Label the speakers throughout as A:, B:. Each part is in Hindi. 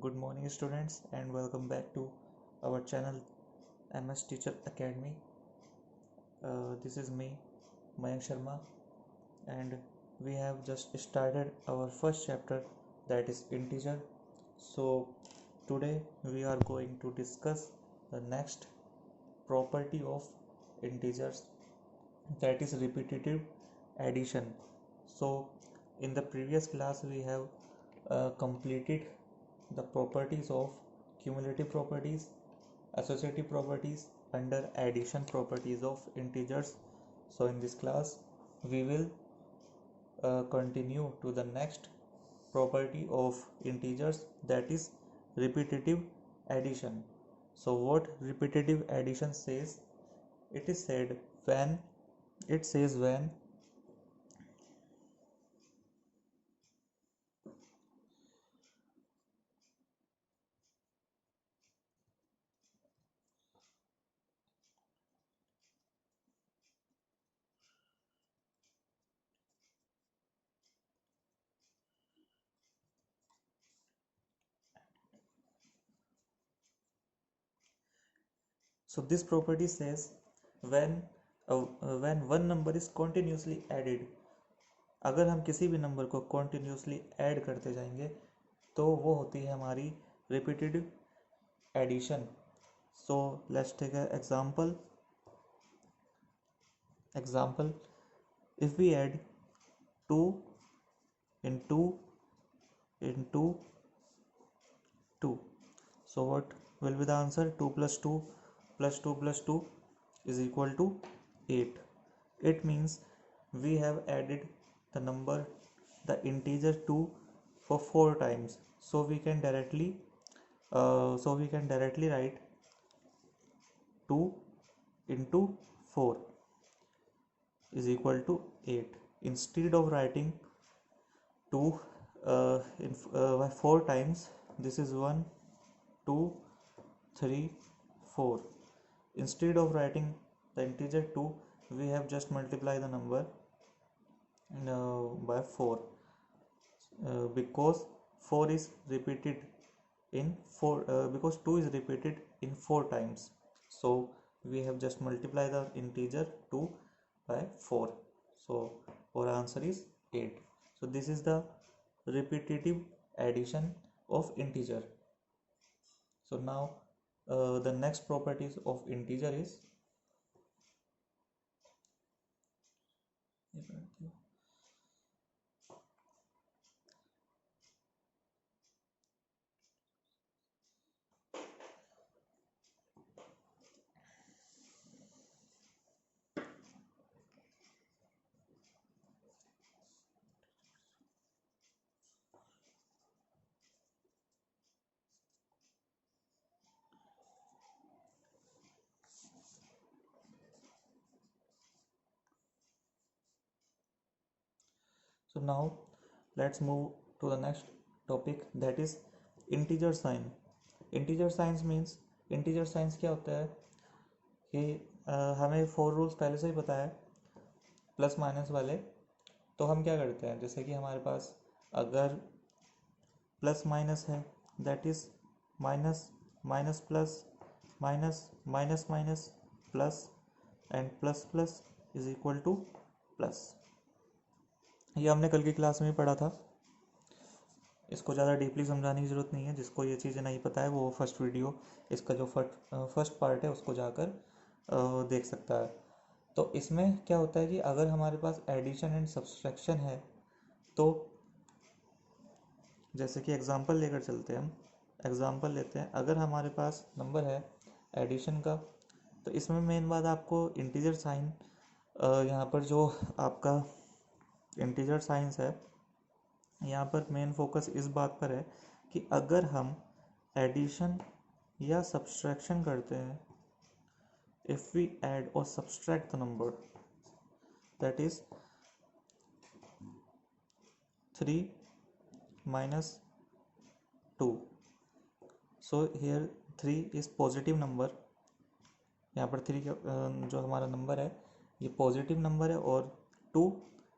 A: Good morning, students, and welcome back to our channel MS Teacher Academy. This is me, Mayank Sharma, and we have just started our first chapter, that is integer. So, today we are going to discuss the next property of integers, that is repetitive addition. So, in the previous class, we have completed the properties of cumulative properties, associative properties under addition properties of integers. So in this class we will continue to the next property of integers, that is repetitive addition. So what repetitive addition says? It is said when it says when so this property says when when one number is continuously added, अगर हम किसी भी नंबर को कॉन्टिन्यूसली ऐड करते जाएंगे तो वो होती है हमारी repeated addition. So let's take a example if we add 2 into 2, so what will be the answer? 2 plus 2 plus 2 plus 2 is equal to 8. It means we have added the integer 2 for 4 times, so we can directly write 2 into 4 is equal to 8, instead of writing 2 by 4 times. This is 1 2 3 4. Instead of writing the integer 2, we have just multiply the number by 4, because 4 is repeated in 4 because 2 is repeated in 4 times, so we have just multiply the integer 2 by 4. So our answer is 8. So this is the repetitive addition of integer. So now the next properties of integer is so now let's move to the next topic, that is integer sign. integer signs means integer signs क्या होता है कि हमें 4 रूल्स पहले से ही पता है प्लस माइनस वाले. तो हम क्या करते हैं, जैसे कि हमारे पास अगर प्लस माइनस है, that is minus minus plus minus minus minus plus and plus plus is equal two plus. ये हमने कल की क्लास में पढ़ा था, इसको ज़्यादा डीपली समझाने की ज़रूरत नहीं है. जिसको ये चीज़ें नहीं पता है वो फर्स्ट वीडियो, इसका जो फर्स्ट पार्ट है उसको जाकर देख सकता है. तो इसमें क्या होता है कि अगर हमारे पास एडिशन एंड सब्सट्रैक्शन है, तो जैसे कि एग्जांपल लेकर चलते हैं, हम एग्जांपल लेते हैं. अगर हमारे पास नंबर है एडिशन का, तो इसमें मेन बात आपको इंटीजर साइन, यहाँ पर जो आपका इंटीजर साइंस है, यहाँ पर मेन फोकस इस बात पर है कि अगर हम एडिशन या सब्सट्रैक्शन करते हैं, इफ़ वी ऐड और subtract the number, that is 3 minus 2. So here 3 is positive number. यहाँ पर 3 जो हमारा नंबर है ये पॉजिटिव नंबर है और 2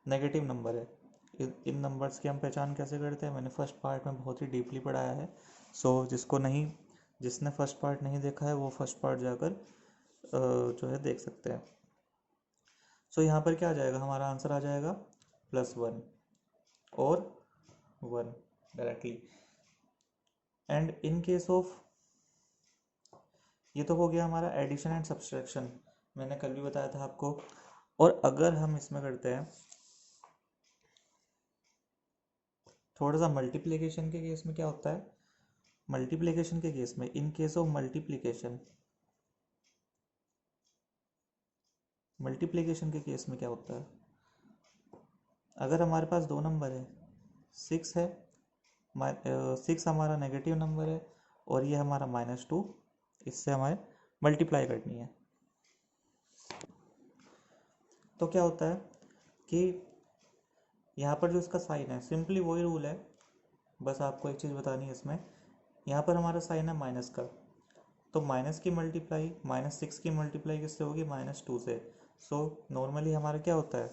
A: नेगेटिव नंबर है. इन नंबर्स की हम पहचान कैसे करते हैं, मैंने फर्स्ट पार्ट में बहुत ही डीपली पढ़ाया है. जिसने फर्स्ट पार्ट नहीं देखा है वो फर्स्ट पार्ट जाकर जो है देख सकते हैं। यहाँ पर क्या आ जाएगा, हमारा आंसर आ जाएगा +1 और 1 directly. And in case of, ये तो हो गया हमारा एडिशन एंड सब्सट्रैक्शन, मैंने कल भी बताया था आपको। और अगर हम इसमें करते हैं थोड़ा सा मल्टीप्लिकेशन के केस में क्या होता है, मल्टीप्लिकेशन के केस में, इन केस ऑफ मल्टीप्लिकेशन के केस में क्या होता है, अगर हमारे पास दो नंबर है, 6 है, 6 हमारा नेगेटिव नंबर है और ये हमारा -2, इससे हमारे मल्टीप्लाई करनी है। तो क्या होता है कि यहाँ पर जो इसका साइन है, सिंपली वही रूल है, बस आपको एक चीज़ बतानी है इसमें। यहाँ पर हमारा साइन है माइनस का, तो माइनस की मल्टीप्लाई, -6 की मल्टीप्लाई किससे होगी, -2 से। सो नॉर्मली हमारा क्या होता है,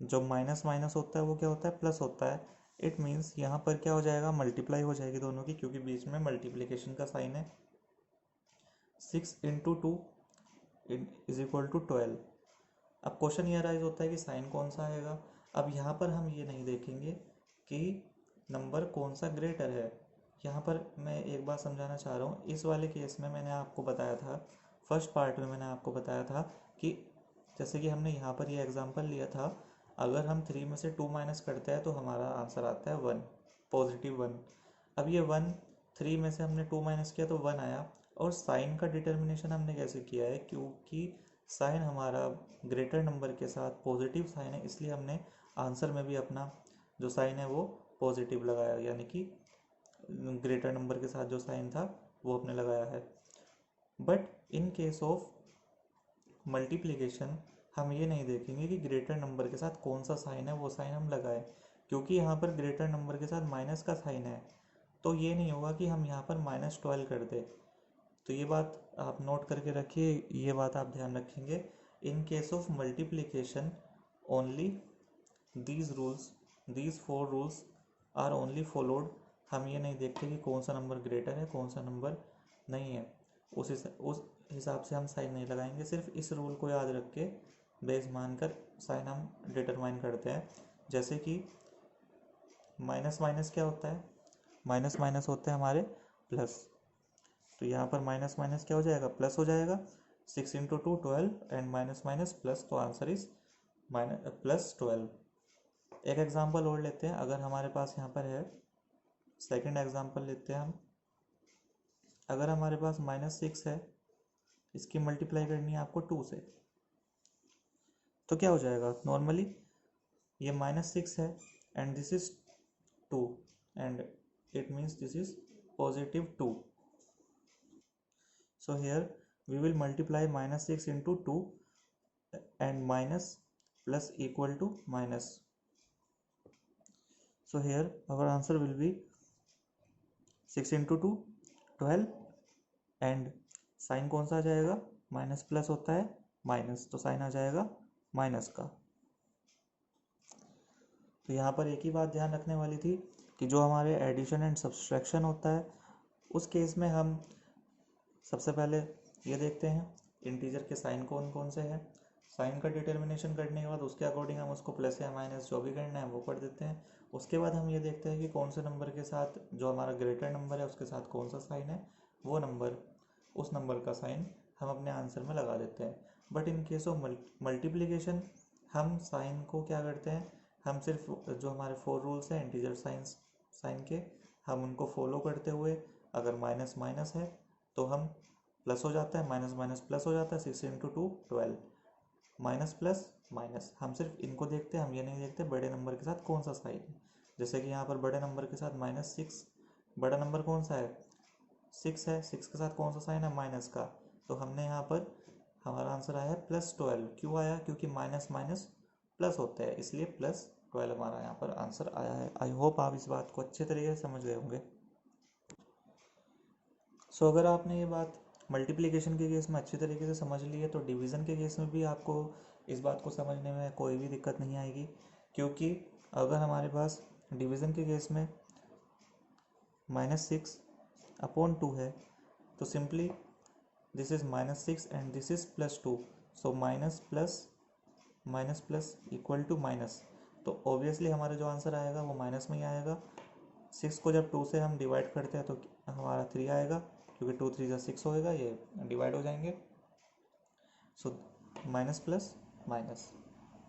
A: जो माइनस माइनस होता है वो क्या होता है, प्लस होता है। इट मीन्स यहाँ पर क्या हो जाएगा, मल्टीप्लाई हो जाएगी दोनों की, क्योंकि बीच में मल्टीप्लिकेशन का साइन है। 6 × 2 = 12। अब क्वेश्चन ये राइज होता है कि साइन कौन सा आएगा। अब यहाँ पर हम ये नहीं देखेंगे कि नंबर कौन सा ग्रेटर है। यहाँ पर मैं एक बात समझाना चाह रहा हूँ, इस वाले केस में मैंने आपको बताया था, फर्स्ट पार्ट में मैंने आपको बताया था कि जैसे कि हमने यहाँ पर ये एग्जांपल लिया था, अगर हम 3 में से 2 माइनस करते हैं तो हमारा आंसर आता है 1, +1। अब ये 1, 3 में से हमने 2 माइनस किया तो 1 आया। और साइन का डिटर्मिनेशन हमने कैसे किया है, क्योंकि साइन हमारा ग्रेटर नंबर के साथ पॉजिटिव साइन है, इसलिए हमने आंसर में भी अपना जो साइन है वो पॉजिटिव लगाया, यानी कि ग्रेटर नंबर के साथ जो साइन था वो हमने लगाया है। But in case of multiplication हम ये नहीं देखेंगे कि ग्रेटर नंबर के साथ कौन सा साइन है वो साइन हम लगाएं, क्योंकि यहाँ पर ग्रेटर नंबर के साथ माइनस का साइन है, तो ये नहीं होगा कि हम यहाँ पर -12 कर दें। तो ये बात आप नोट करके रखिए, ये बात आप ध्यान रखेंगे। In case of multiplication only these 4 rules are only followed. हम ये नहीं देखते कि कौन सा नंबर ग्रेटर है कौन सा नंबर नहीं है, उस हिसाब से हम साइन नहीं लगाएंगे। सिर्फ इस रूल को याद रख के बेस मानकर साइन हम डिटरमाइन करते हैं। जैसे कि माइनस माइनस क्या होता है, माइनस माइनस होते हैं हमारे प्लस, तो यहाँ पर माइनस माइनस क्या हो जाएगा, प्लस हो जाएगा। 6 × 2 12 एंड माइनस माइनस प्लस, तो आंसर इज +12। एक एग्जांपल और लेते हैं, अगर हमारे पास यहाँ पर है, सेकंड एग्जांपल लेते हैं हम। अगर हमारे पास -6 है, इसकी मल्टीप्लाई करनी है आपको 2 से, तो क्या हो जाएगा, नॉर्मली ये -6 है and this is 2 and it means this is +2। So here we will multiply -6 × 2 and minus plus equal to minus. So here our answer will be 6 × 2 12 and sign कौन सा आ जाएगा, माइनस प्लस होता है माइनस, तो साइन आ जाएगा माइनस का। तो यहाँ पर एक ही बात ध्यान रखने वाली थी कि जो हमारे एडिशन एंड सब्सट्रैक्शन होता है उस केस में हम सबसे पहले ये देखते हैं इंटीजर के साइन कौन कौन से हैं। साइन का डिटर्मिनेशन करने के बाद उसके अकॉर्डिंग हम उसको प्लस या माइनस जो भी करना है वो कर देते हैं। उसके बाद हम ये देखते हैं कि कौन से नंबर के साथ, जो हमारा ग्रेटर नंबर है उसके साथ कौन सा साइन है, वो नंबर, उस नंबर का साइन हम अपने आंसर में लगा देते हैं। But in case of multiplication हम साइन को क्या करते हैं, हम सिर्फ जो हमारे 4 रूल्स हैं इंटीजर साइन के, हम उनको फॉलो करते हुए, अगर माइनस माइनस है तो हम प्लस हो जाता है, माइनस माइनस प्लस हो जाता है। 6 × 2 12, माइनस प्लस माइनस, हम सिर्फ इनको देखते हैं, हम ये नहीं देखते बड़े नंबर के साथ कौन सा साइन है। जैसे कि यहाँ पर बड़े नंबर के साथ -6, बड़ा नंबर कौन सा है, 6 है, 6 के साथ कौन सा साइन है, माइनस का, तो हमने यहाँ पर हमारा आंसर आया है +12। क्यों आया, क्योंकि माइनस माइनस प्लस होता है, इसलिए +12 हमारा यहाँ पर आंसर आया है। आई होप आप इस बात को अच्छे तरीके से समझ गए होंगे। सो अगर आपने ये बात मल्टीप्लिकेशन के केस में अच्छी तरीके से समझ ली है तो डिवीज़न के केस में भी आपको इस बात को समझने में कोई भी दिक्कत नहीं आएगी, क्योंकि अगर हमारे पास डिवीज़न के केस में -6 अपॉन 2 है, तो simply this is -6 and this is +2, so minus plus equal to minus, तो ऑब्वियसली हमारा जो आंसर आएगा वो माइनस में ही आएगा। 6 को जब 2 से हम डिवाइड करते हैं तो हमारा 3 आएगा, क्योंकि 2 3 6 होएगा, ये डिवाइड हो जाएंगे। सो माइनस प्लस माइनस।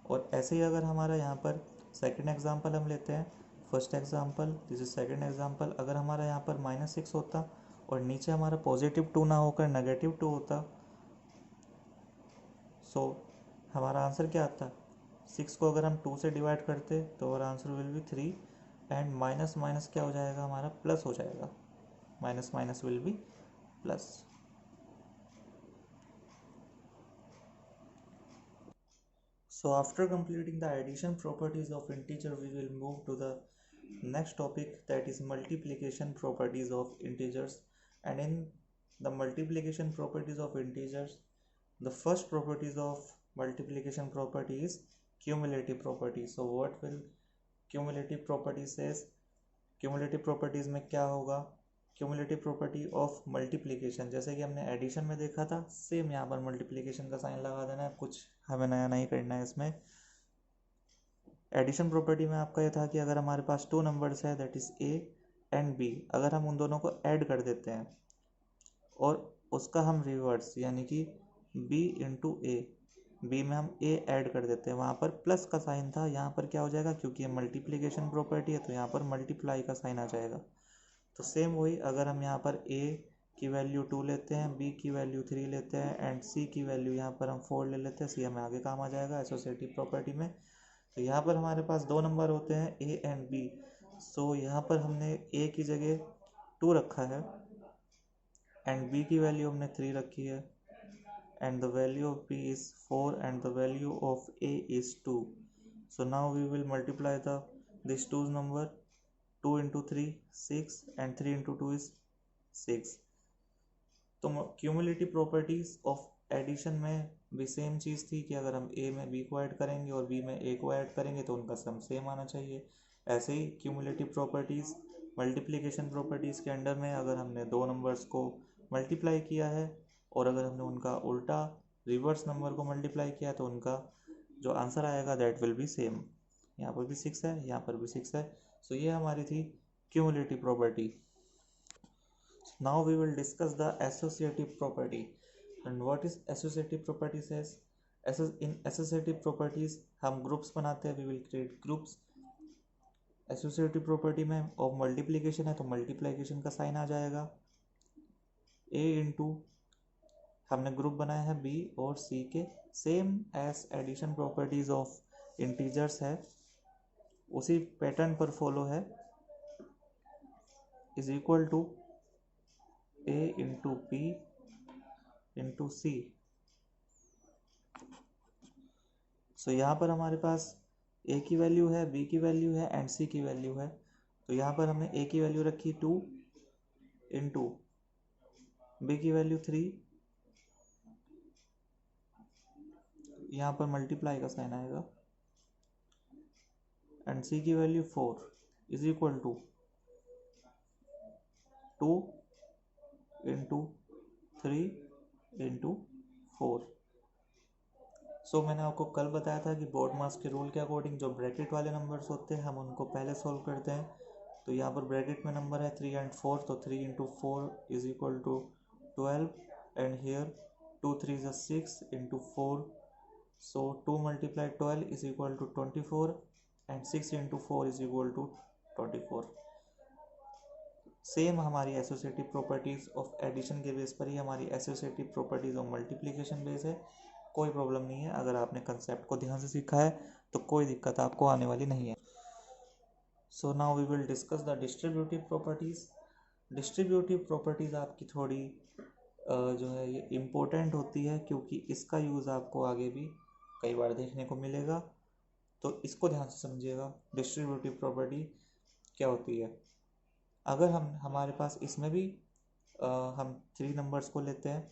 A: और ऐसे ही अगर हमारा यहाँ पर सेकंड एग्जांपल हम लेते हैं, first example, this is second example, अगर हमारा यहाँ पर -6 होता और नीचे हमारा +2 ना होकर -2 होता, सो हमारा आंसर क्या आता? 6 को अगर हम 2 से डिवाइड करते तो हमारा answer will B 3 and minus minus क्या हो जाएगा, हमारा प्लस हो जाएगा, minus minus will be plus. So after completing the addition properties of integer, we will move to the next topic, that is multiplication properties of integers. And in the multiplication properties of integers, the first properties of multiplication property is cumulative property. So what will cumulative property says? Cumulative properties में क्या होगा? क्यूमुलेटिव प्रॉपर्टी ऑफ मल्टीप्लिकेशन, जैसे कि हमने एडिशन में देखा था, सेम यहाँ पर मल्टीप्लिकेशन का साइन लगा देना है, कुछ हमें नया नहीं करना है इसमें। एडिशन प्रॉपर्टी में आपका ये था कि अगर हमारे पास 2 नंबर्स है, that is a and b, अगर हम उन दोनों को ऐड कर देते हैं और उसका हम रिवर्स यानी कि b इंटू ए, बी में हम a ऐड कर देते हैं, वहाँ पर प्लस का साइन था, यहाँ पर क्या हो जाएगा, क्योंकि ये मल्टीप्लिकेशन प्रॉपर्टी है तो यहाँ पर मल्टीप्लाई का साइन आ जाएगा। तो सेम वही, अगर हम यहाँ पर a की वैल्यू 2 लेते हैं, b की वैल्यू 3 लेते हैं एंड c की वैल्यू यहाँ पर हम 4 ले लेते हैं, c हमें आगे काम आ जाएगा एसोसिएटिव प्रॉपर्टी में। तो यहाँ पर हमारे पास 2 नंबर होते हैं a एंड b, सो यहाँ पर हमने a की जगह 2 रखा है एंड b की वैल्यू हमने 3 रखी है and the value of b is 4 and the value of a is 2. So now we will multiply these two number, 2 into 3 6 and 3 into 2 is 6. तो क्यूमुलेटिव प्रॉपर्टीज ऑफ एडिशन में भी सेम चीज़ थी कि अगर हम a में b को ऐड करेंगे और b में a को ऐड करेंगे तो उनका सम सेम आना चाहिए। ऐसे ही क्यूमुलेटिव प्रॉपर्टीज़ मल्टीप्लिकेशन प्रॉपर्टीज़ के अंडर में, अगर हमने 2 नंबर्स को मल्टीप्लाई किया है और अगर हमने उनका उल्टा रिवर्स नंबर को मल्टीप्लाई किया तो उनका जो आंसर आएगा दैट विल बी सेम। यहाँ पर भी 6 है, यहाँ पर भी 6 है। सो ये हमारी थी cumulative property. Now we will discuss the associative property. And what is associative property says? In associative properties हम ग्रुप्स बनाते हैं, we will create groups. associative property में ऑफ मल्टीप्लिकेशन है तो मल्टीप्लिकेशन का साइन आ जाएगा, a इंटू हमने ग्रुप बनाया है b और c के, same as addition properties of integers है, उसी पैटर्न पर फॉलो है, is equal to a into b into c। So यहाँ पर हमारे पास a की वैल्यू है, b की वैल्यू है एंड c की वैल्यू है, तो यहाँ पर हमने a की वैल्यू रखी 2 इंटू b की वैल्यू 3, यहाँ पर मल्टीप्लाई का साइन आएगा एंड c की value 4 is equal to 2 into 3 into 4। So मैंने आपको कल बताया था कि बोर्ड-मास के रूल के अकॉर्डिंग जो ब्रैकेट वाले नंबर्स होते हैं हम उनको पहले सॉल्व करते हैं। तो यहाँ पर ब्रैकेट में नंबर है 3 एंड 4, तो 3 into 4 is equal to 12 and here 2 3 is 6 into 4, so 2 multiply 12 is equal to 24 and 6 into 4 is equal to 24। Same हमारी एसोसिएटिव प्रॉपर्टीज ऑफ एडिशन के बेस पर ही हमारी associative properties of multiplication base है, कोई प्रॉब्लम नहीं है। अगर आपने कंसेप्ट को ध्यान से सीखा है तो कोई दिक्कत आपको आने वाली नहीं है। So now we will discuss the distributive properties. Distributive properties आपकी थोड़ी जो है ये इम्पोर्टेंट होती है, क्योंकि इसका यूज़ आपको आगे भी कई बार देखने को मिलेगा, तो इसको ध्यान से समझिएगा। डिस्ट्रीब्यूटिव प्रॉपर्टी क्या होती है? अगर हमारे पास इसमें भी हम 3 नंबर्स को लेते हैं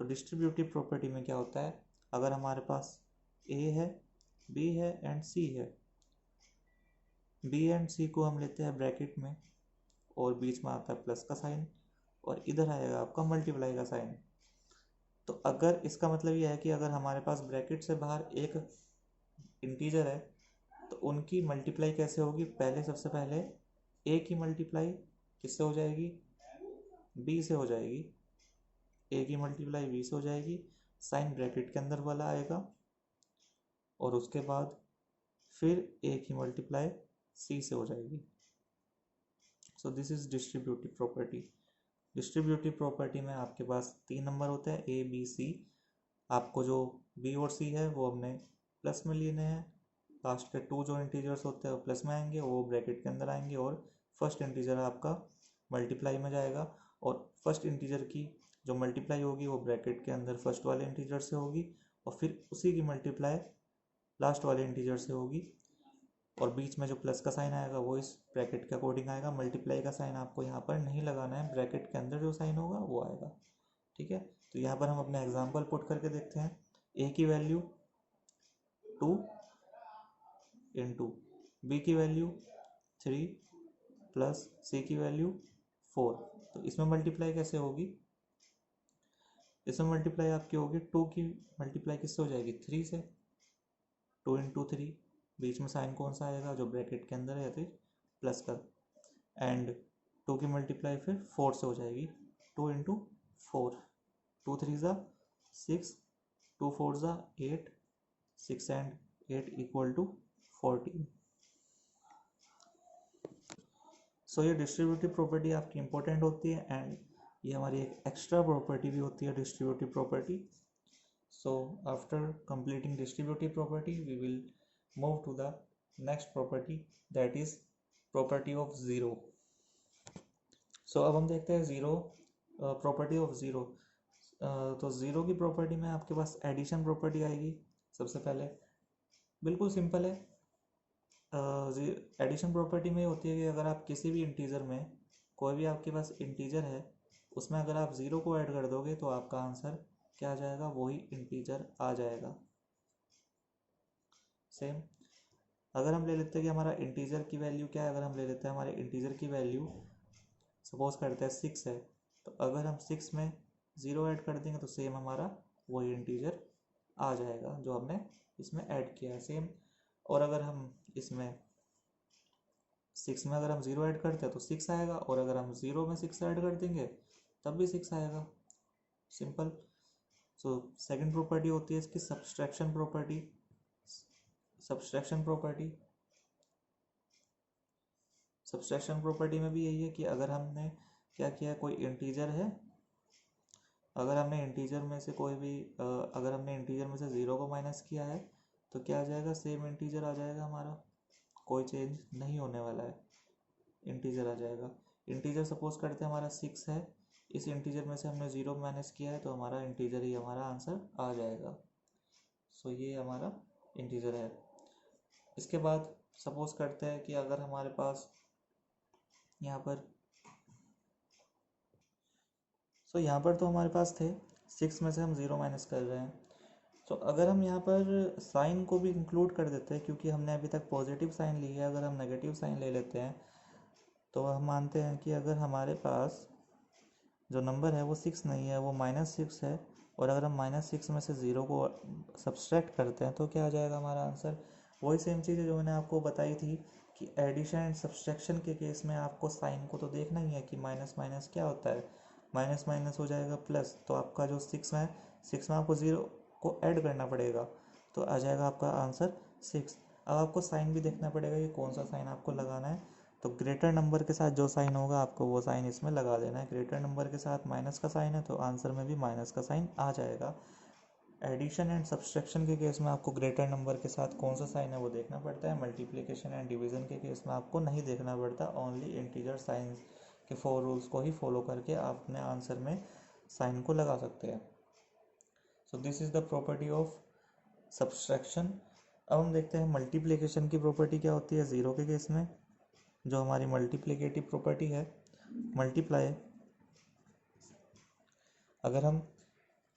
A: तो डिस्ट्रीब्यूटिव प्रॉपर्टी में क्या होता है, अगर हमारे पास a है, b है एंड c है, b एंड c को हम लेते हैं ब्रैकेट में और बीच में आता है प्लस का साइन, और इधर आएगा आपका मल्टीप्लाई का साइन। तो अगर इसका मतलब ये है कि अगर हमारे पास ब्रैकेट से बाहर एक इंटीजर है तो उनकी मल्टीप्लाई कैसे होगी, पहले सबसे पहले ए की मल्टीप्लाई किससे हो जाएगी, बी से हो जाएगी। ए की मल्टीप्लाई बी से हो जाएगी, साइन ब्रैकेट के अंदर वाला आएगा, और उसके बाद फिर ए की मल्टीप्लाई सी से हो जाएगी। So this is distributive property. Distributive property में आपके पास 3 नंबर होते हैं ए बी सी। आपको जो बी और सी है वो हमने प्लस में लेने हैं। लास्ट के 2 जो इंटीजर्स होते हैं वो प्लस में आएंगे, वो ब्रैकेट के अंदर आएंगे, और फर्स्ट इंटीजर आपका मल्टीप्लाई में जाएगा, और फर्स्ट इंटीजर की जो मल्टीप्लाई होगी वो ब्रैकेट के अंदर फर्स्ट वाले इंटीजर से होगी, और फिर उसी की मल्टीप्लाई लास्ट वाले इंटीजर से होगी, और बीच में जो प्लस का साइन आएगा वो इस ब्रैकेट के अकॉर्डिंग आएगा। मल्टीप्लाई का साइन आपको यहाँ पर नहीं लगाना है, ब्रैकेट के अंदर जो साइन होगा वो आएगा। ठीक है, तो यहाँ पर हम अपने एग्जाम्पल पुट करके देखते हैं। ए की वैल्यू 2 इंटू बी की वैल्यू 3 प्लस सी की वैल्यू 4। तो इसमें मल्टीप्लाई कैसे होगी, इसमें मल्टीप्लाई आपकी होगी 2 की मल्टीप्लाई किससे हो जाएगी, 3 से। 2 इंटू 3, बीच में साइन कौन सा आएगा, जो ब्रैकेट के अंदर है या फिर प्लस का, एंड 2 की मल्टीप्लाई फिर 4 से हो जाएगी। 2 इंटू 4, 2 3 ज़ा 6, 2 4 ज़ा 8, 6 एंड 8 इक्वल टू 14। सो ये डिस्ट्रीब्यूटिव प्रॉपर्टी आपकी इंपॉर्टेंट होती है, एंड ये हमारी एक एक्स्ट्रा प्रॉपर्टी भी होती है, distributive property. So after completing distributive property, we will move to the next property, that is property of zero. So अब हम देखते हैं जीरो, प्रॉपर्टी ऑफ जीरो। तो जीरो की प्रॉपर्टी में आपके पास एडिशन प्रॉपर्टी आएगी सबसे पहले। बिल्कुल सिंपल है। एडिशन प्रॉपर्टी में होती है कि अगर आप किसी भी इंटीजर में, कोई भी आपके पास इंटीजर है, उसमें अगर आप ज़ीरो को ऐड कर दोगे तो आपका आंसर क्या आ जाएगा, वही इंटीजर आ जाएगा। सेम अगर हम ले लेते हैं कि हमारा इंटीजर की वैल्यू क्या है, अगर हम ले लेते हैं हमारे इंटीजर की वैल्यू सपोज करते हैं 6 है, तो अगर हम 6 में ज़ीरो ऐड कर देंगे तो सेम हमारा वही इंटीजर आ जाएगा जो हमने इसमें ऐड किया है, सेम। और अगर हम इसमें 6 में अगर हम ज़ीरो ऐड करते हैं तो 6 आएगा, और अगर हम ज़ीरो में 6 ऐड कर देंगे तब भी 6 आएगा, सिंपल। सो सेकंड प्रॉपर्टी होती है इसकी सब्सट्रैक्शन प्रॉपर्टी। सब्सट्रैक्शन प्रॉपर्टी में भी यही है कि अगर हमने क्या किया, कोई इंटीजर है, अगर हमने इंटीजर में से कोई भी अगर हमने इंटीजर में से ज़ीरो को माइनस किया है तो क्या आ जाएगा, सेम इंटीजर आ जाएगा हमारा, कोई चेंज नहीं होने वाला है, इंटीजर आ जाएगा। इंटीजर सपोज करते हैं हमारा 6 है, इस इंटीजर में से हमने ज़ीरो माइनस किया है तो हमारा इंटीजर ही हमारा आंसर आ जाएगा। सो ये हमारा इंटीजर है। इसके बाद सपोज करते हैं कि अगर हमारे पास यहाँ पर यहाँ पर तो हमारे पास थे 6 में से हम ज़ीरो माइनस कर रहे हैं, तो अगर हम यहाँ पर साइन को भी इंक्लूड कर देते हैं, क्योंकि हमने अभी तक पॉजिटिव साइन ली है, अगर हम नेगेटिव साइन ले लेते हैं तो हम मानते हैं कि अगर हमारे पास जो नंबर है वो 6 नहीं है, वो -6 है, और अगर हम -6 में से ज़ीरो को सब्सट्रैक्ट करते हैं तो क्या आ जाएगा हमारा आंसर, वही सेम चीज़ है जो मैंने आपको बताई थी कि एडिशन एंड सब्सट्रैक्शन के केस में आपको साइन को तो देखना ही है कि माइनस माइनस क्या होता है, माइनस माइनस हो जाएगा प्लस, तो आपका जो 6 है, 6 में आपको ज़ीरो को ऐड करना पड़ेगा तो आ जाएगा आपका आंसर 6। अब आपको साइन भी देखना पड़ेगा कि कौन सा साइन आपको लगाना है, तो ग्रेटर नंबर के साथ जो साइन होगा आपको वो साइन इसमें लगा देना है। ग्रेटर नंबर के साथ माइनस का साइन है तो आंसर में भी माइनस का साइन आ जाएगा। एडिशन एंड सब्सट्रैक्शन के केस में आपको ग्रेटर नंबर के साथ कौन सा साइन है वो देखना पड़ता है। मल्टीप्लिकेशन एंड डिवीजन के केस में आपको नहीं देखना पड़ता, ओनली इंटीजर साइंस के 4 रूल्स को ही फॉलो करके आप अपने आंसर में साइन को लगा सकते हैं। So this is the property of subtraction. अब हम देखते हैं मल्टीप्लिकेशन की प्रॉपर्टी क्या होती है ज़ीरो के केस में। जो हमारी मल्टीप्लिकेटिव प्रॉपर्टी है, मल्टीप्लाई, अगर हम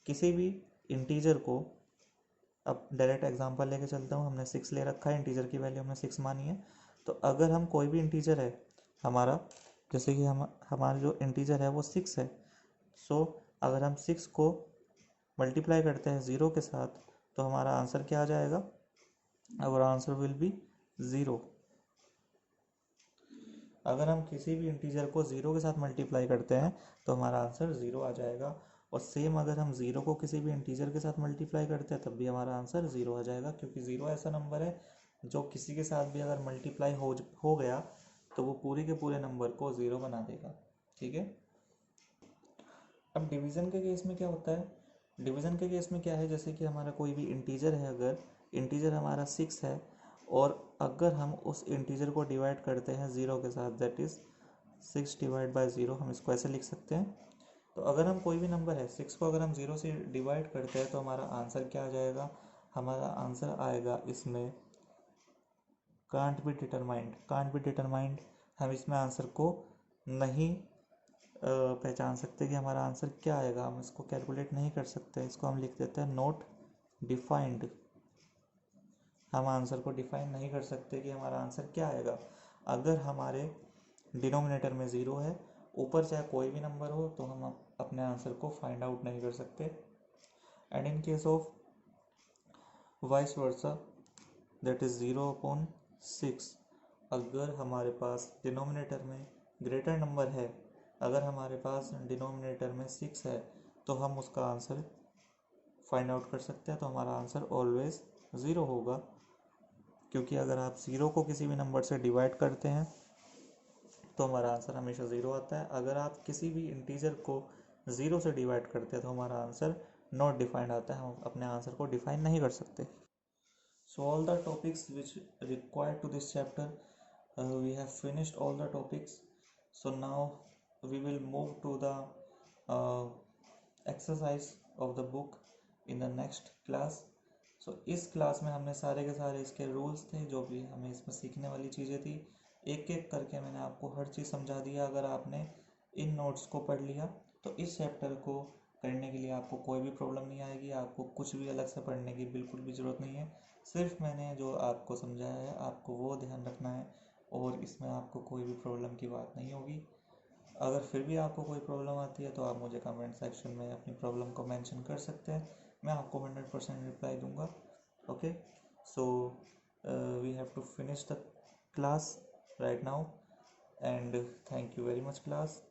A: किसी भी इंटीजर को, अब डायरेक्ट एग्जांपल लेके चलता हूँ, हमने 6 ले रखा है, इंटीजर की वैल्यू हमने 6 मानी है, तो अगर हम कोई भी इंटीजर है हमारा जैसे कि हमारा जो इंटीजर है वो 6 है। सो अगर हम 6 को मल्टीप्लाई करते हैं 0 के साथ तो हमारा आंसर क्या आ जाएगा? Our answer will be 0। अगर हम किसी भी इंटीजर को 0 के साथ मल्टीप्लाई करते हैं तो हमारा आंसर 0 आ जाएगा। और सेम अगर हम 0 को किसी भी इंटीजर के साथ मल्टीप्लाई करते हैं तब भी हमारा आंसर 0 आ जाएगा, क्योंकि 0 ऐसा नंबर है जो किसी के साथ भी अगर मल्टीप्लाई हो गया तो वो पूरे के पूरे नंबर को 0 बना देगा। ठीक है। अब डिवीज़न के केस में क्या होता है? डिवीज़न के केस में क्या है, जैसे कि हमारा कोई भी इंटीजर है, अगर इंटीजर हमारा 6 है और अगर हम उस इंटीजर को डिवाइड करते हैं 0 के साथ, दैट इज़ 6 डिवाइड बाय 0, हम इसको ऐसे लिख सकते हैं। तो अगर हम कोई भी नंबर है 6 को अगर हम 0 से डिवाइड करते हैं तो हमारा आंसर क्या आ जाएगा? हमारा आंसर आएगा इसमें can't be determined. Can't be determined, हम इसमें आंसर को नहीं पहचान सकते कि हमारा आंसर क्या आएगा, हम इसको कैलकुलेट नहीं कर सकते। इसको हम लिख देते हैं नॉट डिफाइंड। हम आंसर को डिफाइन नहीं कर सकते कि हमारा आंसर क्या आएगा। अगर हमारे डिनोमिनेटर में 0 है, ऊपर चाहे कोई भी नंबर हो, तो हम अपने आंसर को फाइंड आउट नहीं कर सकते। And in case of vice versa, that is 0/6, अगर हमारे पास डिनोमिनेटर में ग्रेटर नंबर है, अगर हमारे पास डिनोमिनेटर में 6 है, तो हम उसका आंसर फाइंड आउट कर सकते हैं। तो हमारा आंसर ऑलवेज 0 होगा, क्योंकि अगर आप 0 को किसी भी नंबर से डिवाइड करते हैं तो हमारा आंसर हमेशा 0 आता है। अगर आप किसी भी इंटीजर को 0 से डिवाइड करते हैं तो हमारा आंसर नॉट डिफाइंड आता है, हम अपने आंसर को डिफाइन नहीं कर सकते। So all the topics which required to this chapter, we have finished all the topics. So now we will move to the uh, exercise of the book in the next class. So इस क्लास में हमने सारे के सारे इसके रूल्स थे, जो भी हमें इसमें सीखने वाली चीज़ें थी, एक एक करके मैंने आपको हर चीज़ समझा दिया। अगर आपने इन नोट्स को पढ़ लिया तो इस चैप्टर को करने के लिए आपको कोई भी प्रॉब्लम नहीं आएगी, आपको कुछ भी अलग से पढ़ने की बिल्कुल भी ज़रूरत नहीं है। सिर्फ मैंने जो आपको समझाया है आपको वो ध्यान रखना है, और इसमें आपको कोई भी प्रॉब्लम की बात नहीं होगी। अगर फिर भी आपको कोई प्रॉब्लम आती है तो आप मुझे कमेंट सेक्शन में अपनी प्रॉब्लम को मेंशन कर सकते हैं, मैं आपको 100% रिप्लाई दूंगा। Okay, so we have to finish the class right now, and thank you very much class.